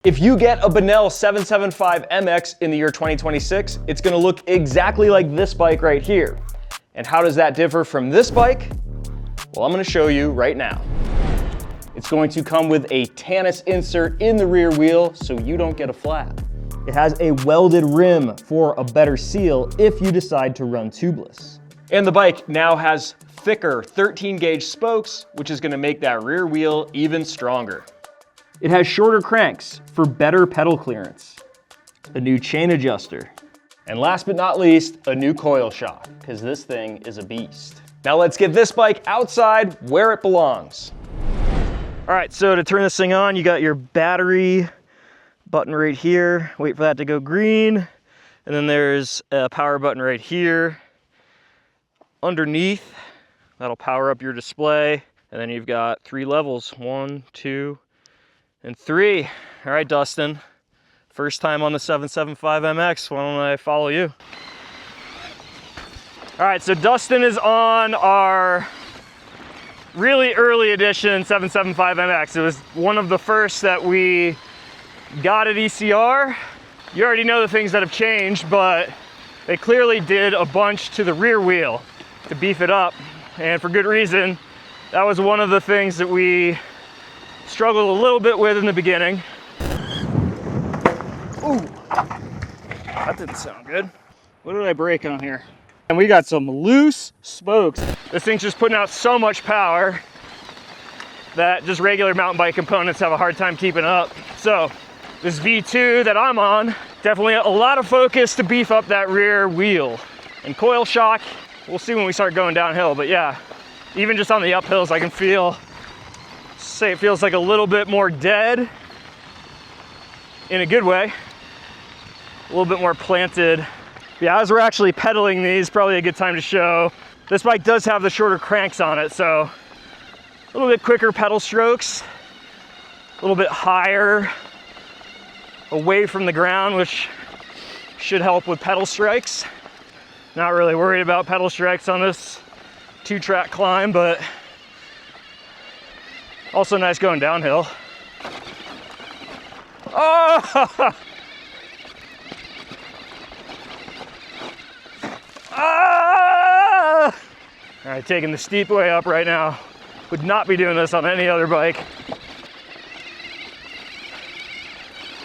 If you get a Bonnell 775 MX in the year 2026, it's gonna look exactly like this bike right here. And how does that differ from this bike? Well, I'm gonna show you right now. It's going to come with a Tannus insert in the rear wheel so you don't get a flat. It has a welded rim for a better seal if you decide to run tubeless. And the bike now has thicker 13 gauge spokes, which is gonna make that rear wheel even stronger. It has shorter cranks for better pedal clearance, a new chain adjuster, and last but not least, a new coil shock, because this thing is a beast. Now let's get this bike outside where it belongs. All right, so to turn this thing on, you got your battery button right here. Wait for that to go green. And then there's a power button right here. Underneath, that'll power up your display. And then you've got 3 levels, 1, 2, and 3. All right, Dustin, first time on the 775 MX, why don't I follow you? All right, so Dustin is on our really early edition 775 MX. It was one of the first that we got at ECR. You already know the things that have changed, but they clearly did a bunch to the rear wheel to beef it up, and for good reason. That was one of the things that we struggled a little bit with in the beginning. Ooh, that didn't sound good. What did I break on here? And we got some loose spokes. This thing's just putting out so much power that just regular mountain bike components have a hard time keeping up. So this V2 that I'm on, definitely a lot of focus to beef up that rear wheel. And coil shock, we'll see when we start going downhill, but yeah, even just on the uphills, I can say it feels like a little bit more dead in a good way, a little bit more planted. Yeah, as we're actually pedaling these, probably a good time to show. This bike does have the shorter cranks on it, so a little bit quicker pedal strokes, a little bit higher away from the ground, which should help with pedal strikes. Not really worried about pedal strikes on this 2-track climb, but also nice going downhill. Oh! Ah! All right, taking the steep way up right now. Would not be doing this on any other bike.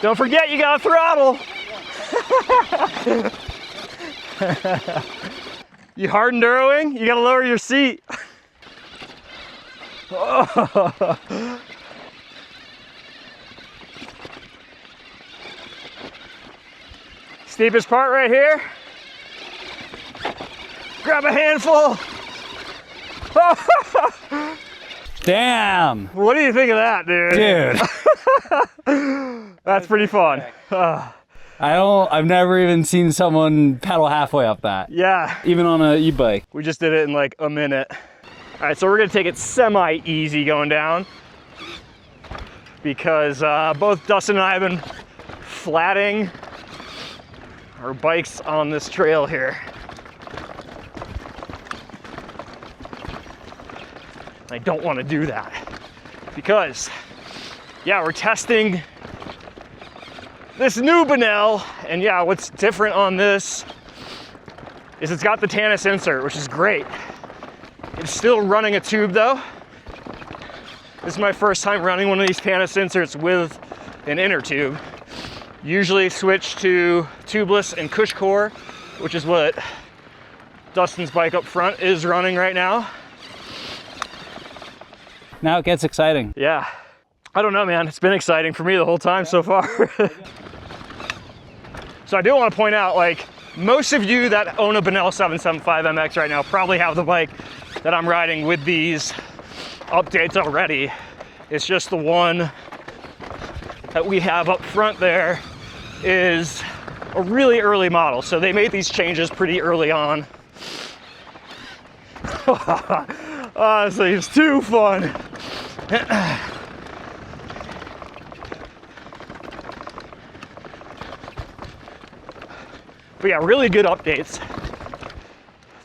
Don't forget, you got a throttle. You hard enduroing? You gotta lower your seat. Oh. Steepest part right here. Grab a handful. Damn. What do you think of that, dude? That's pretty fun. I've never even seen someone pedal halfway up that. Yeah. Even on an e-bike. We just did it in like a minute. All right, so we're gonna take it semi-easy going down because both Dustin and I have been flatting our bikes on this trail here. I don't want to do that because, yeah, we're testing this new Bonnell, and yeah, what's different on this is it's got the Tannus insert, which is great. It's still running a tube though. This is my first time running one of these Tannus inserts with an inner tube. Usually switch to tubeless and cush core, which is what Dustin's bike up front is running right now. Now it gets exciting. Yeah, I don't know, man. It's been exciting for me the whole time so far. So I do want to point out, like, most of you that own a Bonnell 775 MX right now probably have the bike that I'm riding with these updates already. It's just the one that we have up front there is a really early model. So they made these changes pretty early on. Honestly, it's too fun. But yeah, really good updates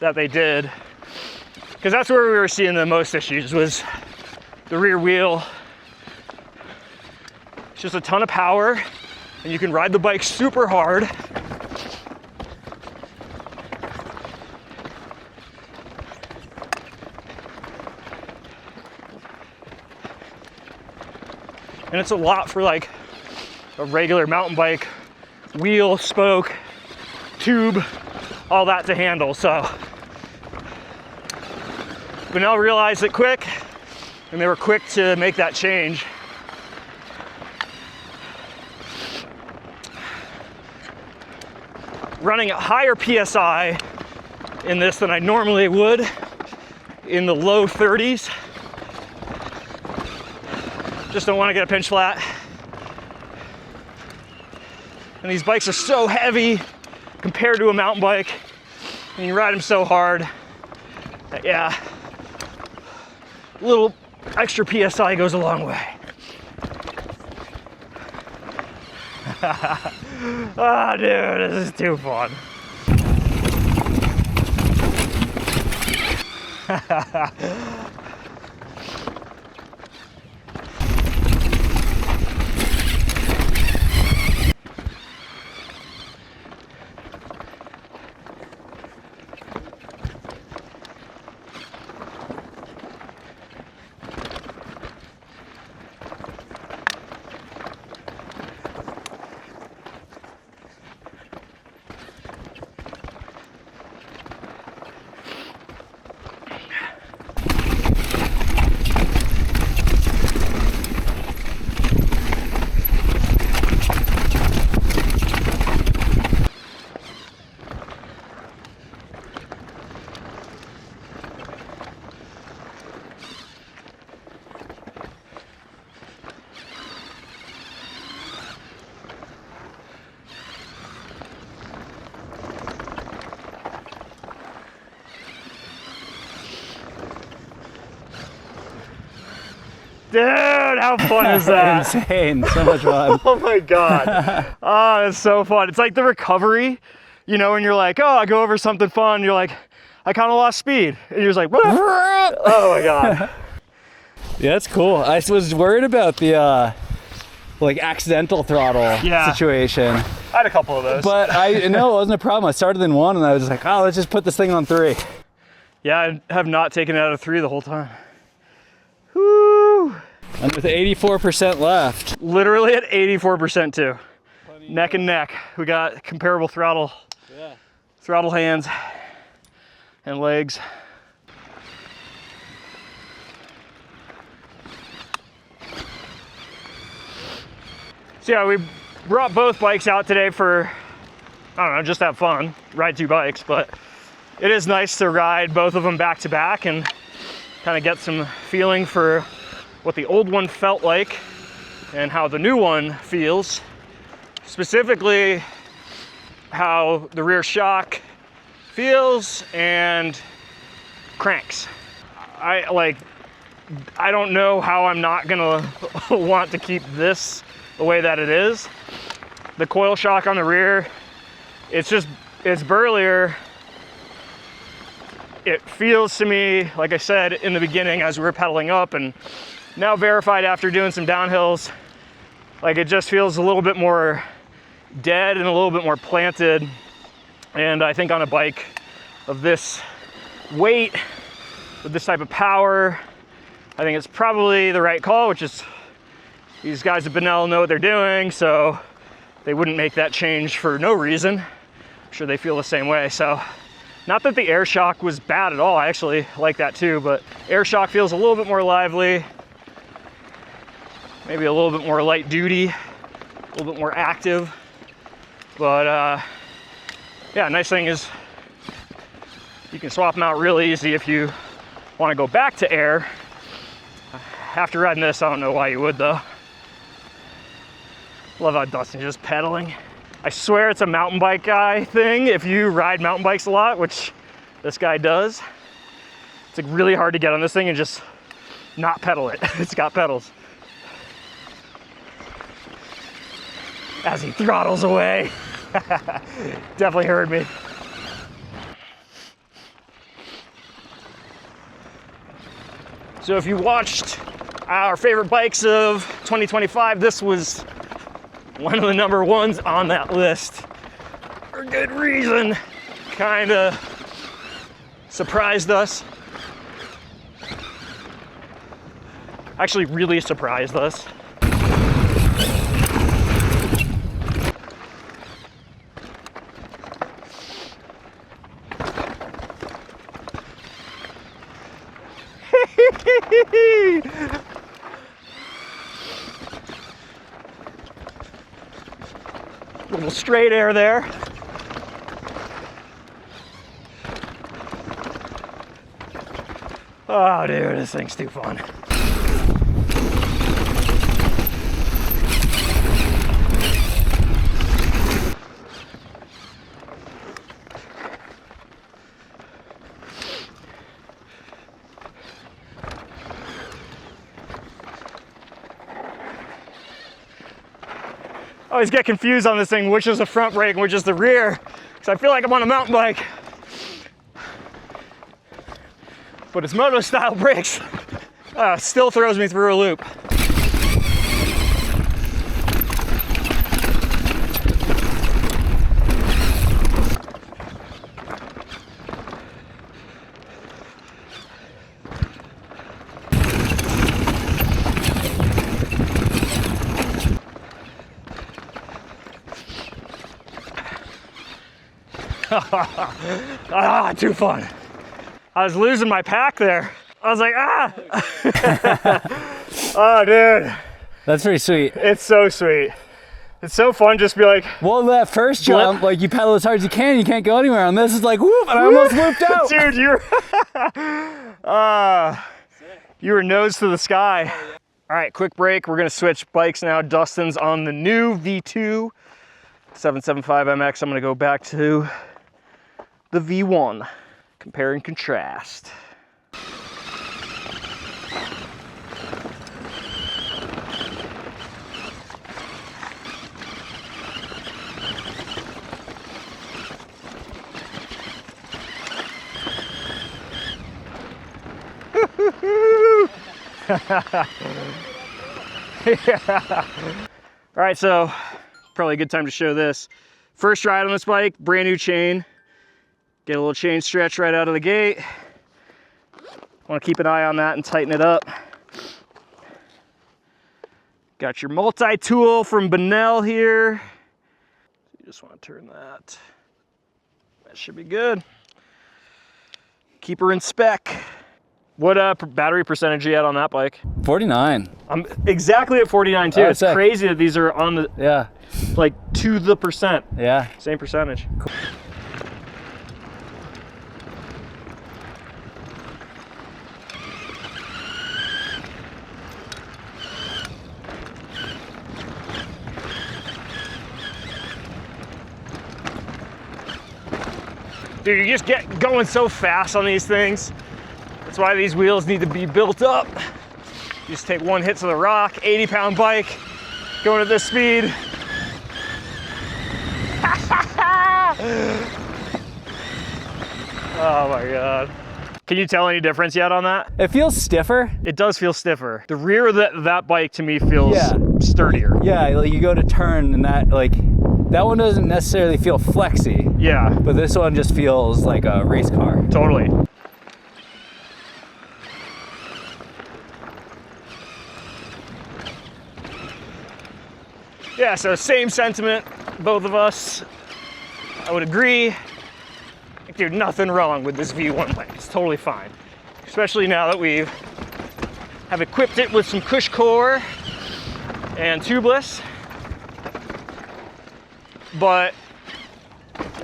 that they did, because that's where we were seeing the most issues, was the rear wheel It's just a ton of power, and you can ride the bike super hard. And it's a lot for like a regular mountain bike, wheel, spoke, tube, all that to handle. So Bonnell realized it quick, and they were quick to make that change. Running a higher PSI in this than I normally would, in the low 30s. Just don't want to get a pinch flat. And these bikes are so heavy compared to a mountain bike, and you ride them so hard that, yeah, a little extra PSI goes a long way. Ah, dude, this is too fun. Dude, how fun is that? Insane, so much fun. Oh my God. Oh, it's so fun. It's like the recovery, you know, when you're like, oh, I go over something fun. You're like, I kind of lost speed. And you're just like, oh my God. Yeah, that's cool. I was worried about the like accidental throttle situation. I had a couple of those. But I know it wasn't a problem. I started in 1 and I was like, oh, let's just put this thing on 3. Yeah, I have not taken it out of 3 the whole time. Woo! And with 84% left. Literally at 84% too. Neck and neck. We got comparable throttle hands and legs. So yeah, we brought both bikes out today for, I don't know, just have fun, ride 2 bikes, but it is nice to ride both of them back to back and kind of get some feeling for what the old one felt like and how the new one feels. Specifically, how the rear shock feels and cranks. I don't know how I'm not gonna want to keep this the way that it is. The coil shock on the rear, it's burlier. It feels to me, like I said in the beginning as we were pedaling up, and now verified after doing some downhills, like it just feels a little bit more dead and a little bit more planted. And I think on a bike of this weight, with this type of power, I think it's probably the right call, which is these guys at Bonnell know what they're doing, so they wouldn't make that change for no reason. I'm sure they feel the same way. So not that the air shock was bad at all, I actually like that too, but air shock feels a little bit more lively, maybe a little bit more light duty, a little bit more active. But yeah, nice thing is you can swap them out real easy if you want to go back to air. After riding this, I don't know why you would though. Love how Dustin's just pedaling. I swear it's a mountain bike guy thing. If you ride mountain bikes a lot, which this guy does, it's like really hard to get on this thing and just not pedal it. It's got pedals. As he throttles away. Definitely heard me. So if you watched our favorite bikes of 2025. This was one of the number ones on that list for good reason. Kind of surprised us. Actually really surprised us. Little straight air there. Oh dude, this thing's too fun. I always get confused on this thing, which is the front brake and which is the rear, because I feel like I'm on a mountain bike. But it's moto style brakes. Still throws me through a loop. Too fun. I was losing my pack there. I was like, oh, dude. That's pretty sweet. It's so sweet. It's so fun just to be like. Well, that first jump, like you pedal as hard as you can't go anywhere. On this, it's like, whoop, and I almost whooped out. Dude, you were nose to the sky. All right, quick break. We're gonna switch bikes now. Dustin's on the new V2 775 MX. I'm gonna go back to the V1. Compare and contrast. Yeah. All right, so probably a good time to show this. First ride on this bike, brand new chain. Get a little chain stretch right out of the gate. Want to keep an eye on that and tighten it up. Got your multi-tool from Bonnell here. You just want to turn that. That should be good. Keep her in spec. What battery percentage you at on that bike? 49. I'm exactly at 49 too. It's crazy that these are on the, like to the percent. Yeah. Same percentage. Cool. Dude, you just get going so fast on these things. That's why these wheels need to be built up. You just take one hit to the rock, 80-pound bike, going at this speed. Oh my God. Can you tell any difference yet on that? It feels stiffer. It does feel stiffer. The rear of that bike to me feels sturdier. Yeah, like you go to turn and that one doesn't necessarily feel flexy. Yeah. But this one just feels like a race car. Totally. Yeah, so same sentiment, both of us. I would agree. Dude, nothing wrong with this V1 bike. It's totally fine. Especially now that we have equipped it with some Cush core and tubeless. But,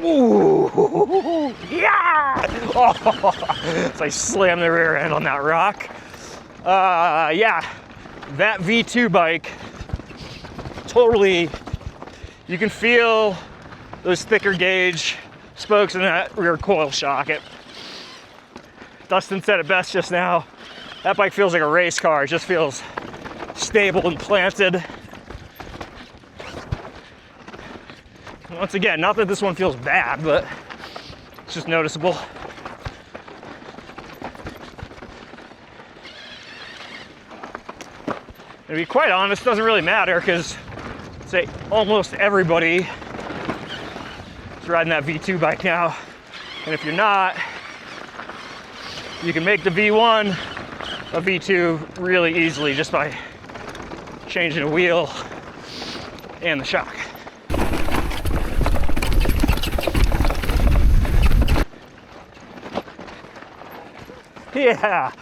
ooh, yeah! Oh, so I slammed the rear end on that rock. Yeah, that V2 bike, totally, you can feel those thicker gauge spokes in that rear coil shock. Dustin said it best just now. That bike feels like a race car. It just feels stable and planted. Once again, not that this one feels bad, but it's just noticeable. To be quite honest, it doesn't really matter because say almost everybody is riding that V2 bike now. And if you're not, you can make the V1 a V2 really easily just by changing a wheel and the shock. Yeah.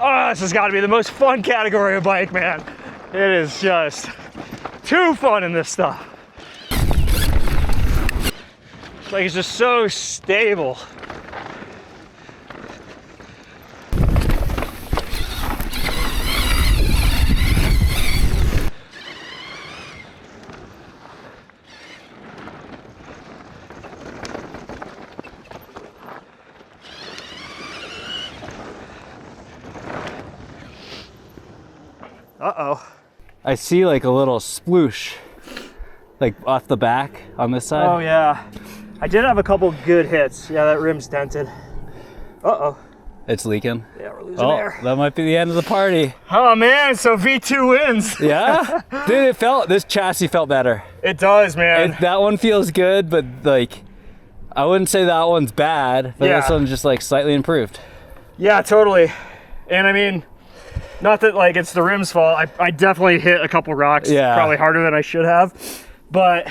Oh, this has got to be the most fun category of bike, man. It is just too fun in this stuff. Like, it's just so stable. Uh-oh. I see like a little sploosh, like off the back on this side. Oh yeah. I did have a couple good hits. Yeah, that rim's dented. Uh-oh. It's leaking. Yeah, we're losing air. That might be the end of the party. Oh man, so V2 wins. Yeah? Dude, this chassis felt better. It does, man. That one feels good, but like, I wouldn't say that one's bad, but Yeah. this one's just like slightly improved. Yeah, totally. And I mean, not that like it's the rim's fault. I definitely hit a couple rocks, Yeah. probably harder than I should have. But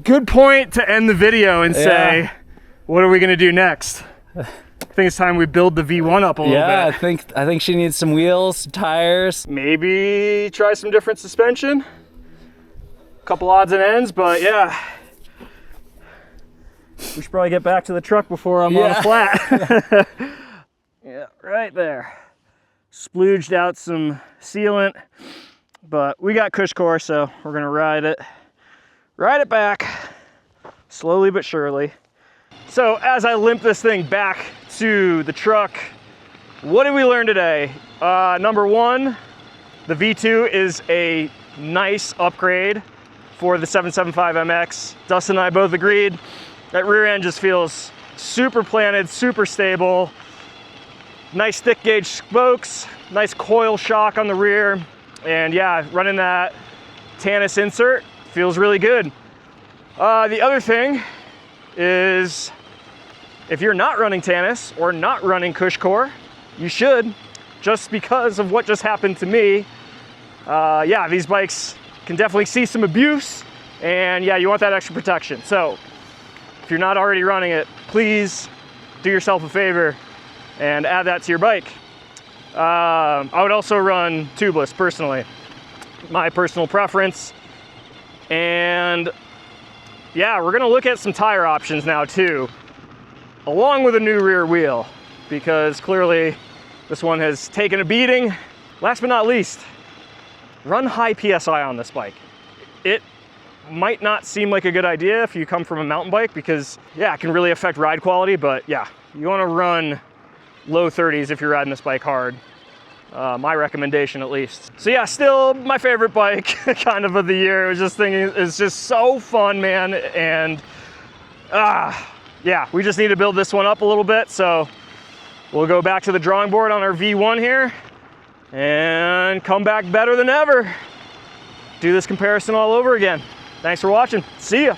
good point to end the video and say, Yeah. what are we gonna do next? I think it's time we build the V1 up a little Yeah, bit. I think she needs some wheels, some tires. Maybe try some different suspension. Couple odds and ends, but yeah. We should probably get back to the truck before I'm on a flat. Yeah, right there. Splooged out some sealant, but we got cush core, so we're gonna ride it back, slowly but surely. So as I limp this thing back to the truck, what did we learn today? Number one, the V2 is a nice upgrade for the 775 MX. Dustin and I both agreed that rear end just feels super planted, super stable. Nice thick gauge spokes, nice coil shock on the rear. And yeah, running that Tannus insert feels really good. The other thing is, if you're not running Tannus or not running cush core, you should, just because of what just happened to me. Yeah, these bikes can definitely see some abuse, and yeah, you want that extra protection. So if you're not already running it, please do yourself a favor and add that to your bike. I would also run tubeless personally, my personal preference. And yeah, we're gonna look at some tire options now too, along with a new rear wheel, because clearly this one has taken a beating. Last but not least, run high PSI on this bike. It might not seem like a good idea if you come from a mountain bike, because yeah, it can really affect ride quality, but yeah, you wanna run low 30s if you're riding this bike hard. My recommendation at least. So yeah, still my favorite bike kind of the year. I was just thinking, it's just so fun, man. And yeah, we just need to build this one up a little bit. So we'll go back to the drawing board on our V1 here and come back better than ever. Do this comparison all over again. Thanks for watching. See ya.